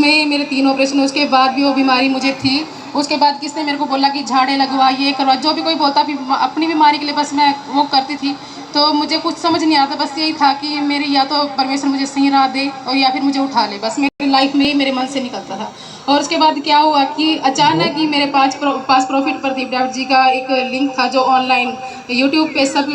उसमें मेरे 3 ऑपरेशन, उसके बाद भी वो बीमारी मुझे थी। उसके बाद किसने मेरे को बोला कि झाड़े लगवा, ये करवा, जो भी कोई बोलता अपनी बीमारी के लिए बस मैं वो करती थी। तो मुझे कुछ समझ नहीं आता, बस यही था कि मेरी या तो परमेश्वर मुझे सही राह दे और या फिर मुझे उठा ले, बस मेरी लाइफ में ही मेरे मन से निकलता था। और उसके बाद क्या हुआ कि अचानक ही मेरे पास प्रॉफिट प्रदीप डाविड जी का एक लिंक था जो ऑनलाइन यूट्यूब पे सब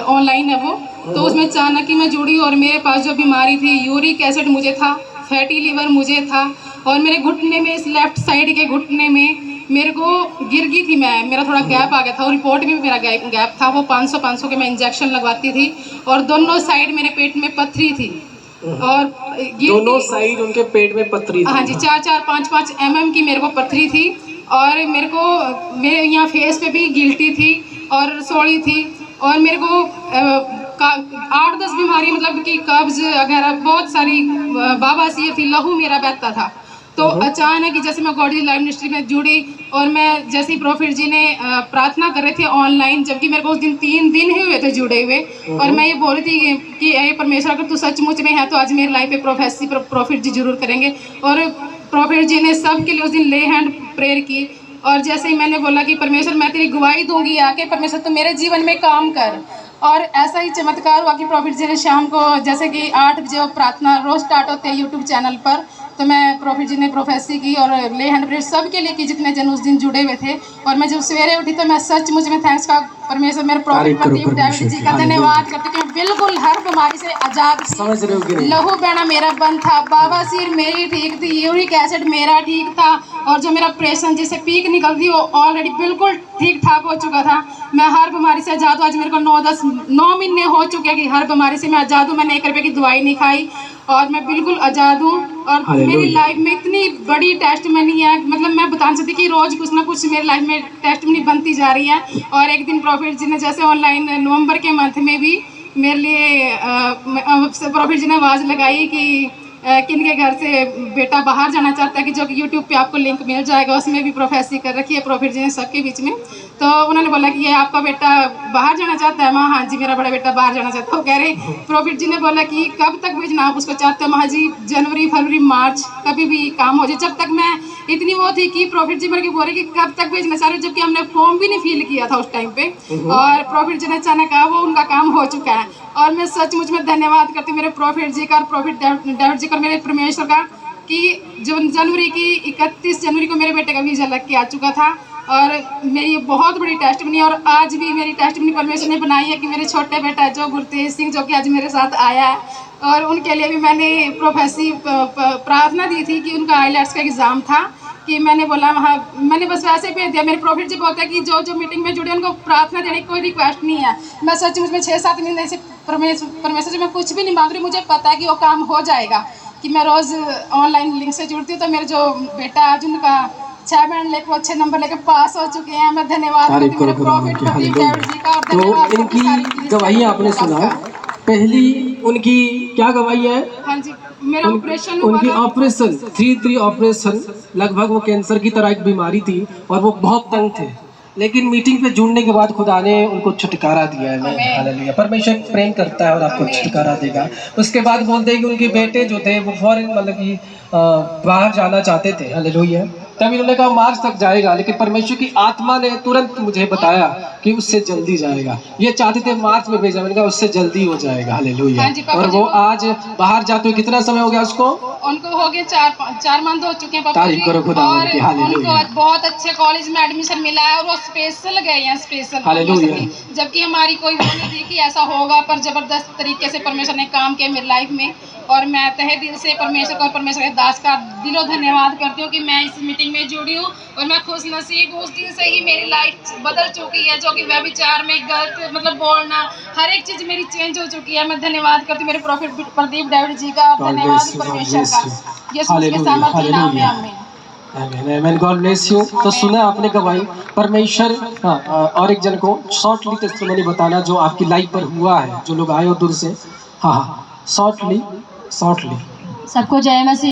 ऑनलाइन है वो, तो उसमें अचानक ही मैं जुड़ी और मेरे पास जो बीमारी थी यूरिक एसिड मुझे था, फैटी लीवर मुझे था, और मेरे घुटने में, इस लेफ्ट साइड के घुटने में मेरे को गिर गई थी मैं, मेरा थोड़ा गैप आ गया था और रिपोर्ट में भी मेरा गैप था। वो 500 के मैं इंजेक्शन लगवाती थी और दोनों साइड मेरे पेट में पथरी थी और दोनों साइड उनके पेट में पथरी थी। हाँ जी, 4-5 mm की मेरे को पथरी थी और मेरे यहाँ फेस पे भी गिल्टी थी और रसोड़ी थी और मेरे को 8-10 बीमारी, मतलब कि कब्ज वगैरह बहुत सारी बवासीर थी, लहू मेरा बहता था। तो अचानक ही जैसे मैं गॉड लाइफ मिनिस्ट्री में जुड़ी और मैं जैसे ही प्रॉफिट जी ने प्रार्थना कर रहे थे ऑनलाइन, जबकि मेरे को उस दिन 3 दिन ही हुए थे जुड़े हुए, और मैं ये बोल रही थी कि अरे परमेश्वर अगर तू सचमुच में है तो आज मेरी लाइफ पे प्रोफेसी प्रॉफिट जी जरूर करेंगे। और प्रॉफिट जी ने सबके लिए उस दिन ले हैंड प्रेयर की और जैसे ही मैंने बोला कि परमेश्वर मैं तेरी गवाही दूंगी आके, परमेश्वर तू मेरे जीवन में काम कर, और ऐसा ही चमत्कार हुआ कि प्रॉफिट जी ने शाम को जैसे कि 8 बजे प्रार्थना रोज स्टार्ट होते हैं यूट्यूब चैनल पर, तो मैं प्रॉफिट जी ने प्रोफेसी की और ले हैंड प्रेयर सबके लिए की जितने जन उस दिन जुड़े हुए थे। और मैं जब सवेरे उठी तो मैं सचमुच में थैंक्स का परमेश्वर मेरे प्रॉफिट प्रदीप डाविड जी का धन्यवाद करती हूँ कि बिल्कुल हर बीमारी से आजाद थी। लहू बहना मेरा बंद था, बवासीर मेरी ठीक थी, यूरिक एसिड मेरा ठीक था, और जो मेरा प्रेशर जिससे पीक निकल थी वो ऑलरेडी बिल्कुल ठीक ठाक हो चुका था। मैं हर बीमारी से आजाद हूँ। आज मेरे को 9 महीने हो चुके हैं कि हर बीमारी से मैं आजाद हूँ। मैंने 1 रुपये की दवाई नहीं खाई और मैं बिल्कुल आजाद हूँ। और मेरी लाइफ में इतनी बड़ी टेस्टमनी है, मतलब मैं बता नहीं सकती कि रोज कुछ ना कुछ मेरी लाइफ में टेस्टमनी बनती जा रही है। और एक दिन प्रॉफिट जी ने जैसे ऑनलाइन नवंबर के मंथ में भी मेरे लिए प्रॉफिट जी ने आवाज़ लगाई कि किन के घर से बेटा बाहर जाना चाहता है, कि जो कि यूट्यूब पे आपको लिंक मिल जाएगा, उसमें भी प्रोफेसी कर रखी है प्रॉफिट जी ने सबके बीच में। तो उन्होंने बोला कि ये आपका बेटा बाहर जाना चाहता है। हाँ जी, मेरा बड़ा बेटा बाहर जाना चाहता है। वो कह रहे प्रॉफिट जी ने बोला कि कब तक भेजना आप उसको चाहते हो। जी जनवरी फरवरी मार्च कभी भी काम हो जाए। जब तक मैं इतनी वो थी कि प्रॉफिट जी मेरे को बोले कि कब तक भेजना सारे, जबकि हमने फॉर्म भी नहीं फिल किया था उस टाइम पे, और प्रॉफिट जी ने अचानक कहा वो उनका काम हो चुका है। और मैं सचमुच में धन्यवाद करती हूँ मेरे प्रॉफिट जी का और प्रॉफिट डाविड जी का, मेरे परमेश्वर का, कि जो जनवरी की 31 जनवरी को मेरे बेटे का वीज़ा लग के आ चुका था। और मेरी बहुत बड़ी टेस्ट बनी और आज भी मेरी टेस्ट बनी परमेश्वर ने बनाई है कि मेरे छोटे बेटा जो गुरतेज सिंह जो कि आज मेरे साथ आया है, और उनके लिए भी मैंने प्रोफेसी प्रार्थना दी थी कि उनका आईलेट्स का एग्ज़ाम था, कि मैंने बोला वहाँ मैंने बस वैसे भेज दिया। मेरे प्रॉफिट जी बोलते हैं कि जो मीटिंग में जुड़े उनको प्रार्थना देने की कोई रिक्वेस्ट नहीं है। मैं सचमुच में 6-7 महीने से परमेश्वर जी मैं कुछ भी नहीं मांग रही, मुझे पता है कि वो काम हो जाएगा, कि मैं रोज़ ऑनलाइन लिंक से जुड़ती हूँ। तो मेरे जो बेटा आज उनका 6 बैंड लेकर 6 नंबर लेकर पास हो चुके हैं। मैं धन्यवाद करती हूँ मेरे प्रॉफिट प्रदीप डाविड जी का। और तो इनकी गवाही आपने सुना, पहली उनकी क्या गवाही है? हाँ जी, मेरा ऑपरेशन उनकी ऑपरेशन 3 ऑपरेशन, लगभग वो कैंसर की तरह एक बीमारी थी और वो बहुत तंग थे, लेकिन मीटिंग पे जुड़ने के बाद खुदा ने उनको छुटकारा दिया है। हालेलुया। परमेश्वर प्रेम करता है और आपको छुटकारा देगा। उसके बाद बोलते हैं कि उनके बेटे जो थे वो फॉरेन, मतलब कि बाहर जाना चाहते थे। हालेलुया। तब इन्होंने कहा मार्च तक जाएगा, लेकिन परमेश्वर की आत्मा ने तुरंत मुझे बताया कि उससे जल्दी जाएगा। ये चाहते थे मार्च में भेजा, मैंने कहा उससे जल्दी हो जाएगा। हालेलुया। और वो आज बाहर जाते हुए कितना समय हो गया उसको? उनको हो गए 4 मंथ हो चुके हैं पापा जी। करो खुदा और की। हालेलुया। उनको बहुत अच्छे कॉलेज में एडमिशन मिला है और वो स्पेशल गए हैं, स्पेशल। हालेलुया। जबकि हमारी कोई वो नहीं थी कि ऐसा होगा, पर जबरदस्त तरीके से परमेश्वर ने काम किया मेरी लाइफ में। और मैं तहे दिल से परमेश्वर को और परमेश्वर के दास का दिलो धन्यवाद करती हूँ कि मैं इस मीटिंग में जुड़ी हूँ। और मैं खुश नसीब हूँ, उस दिन से ही मेरी लाइफ बदल चुकी है, जो कि व्यभिचार में गलत मतलब बोलना, हर एक चीज़ मेरी चेंज हो चुकी है। मैं धन्यवाद करती हूँ मेरे प्रॉफिट प्रदीप डाविड जी का, धन्यवाद परमेश्वर का। यीशु के सामर्थ्य नाम में आमीन। आमीन। God bless you. तो सुना आपने गवाही परमेश्वर। हाँ, और एक जन को शॉर्टली टेस्टिमनी बताना जो आपकी लाइफ पर हुआ है, जो लोग आए हो दूर से। हाँ, शॉर्टली। सबको जय मसीह।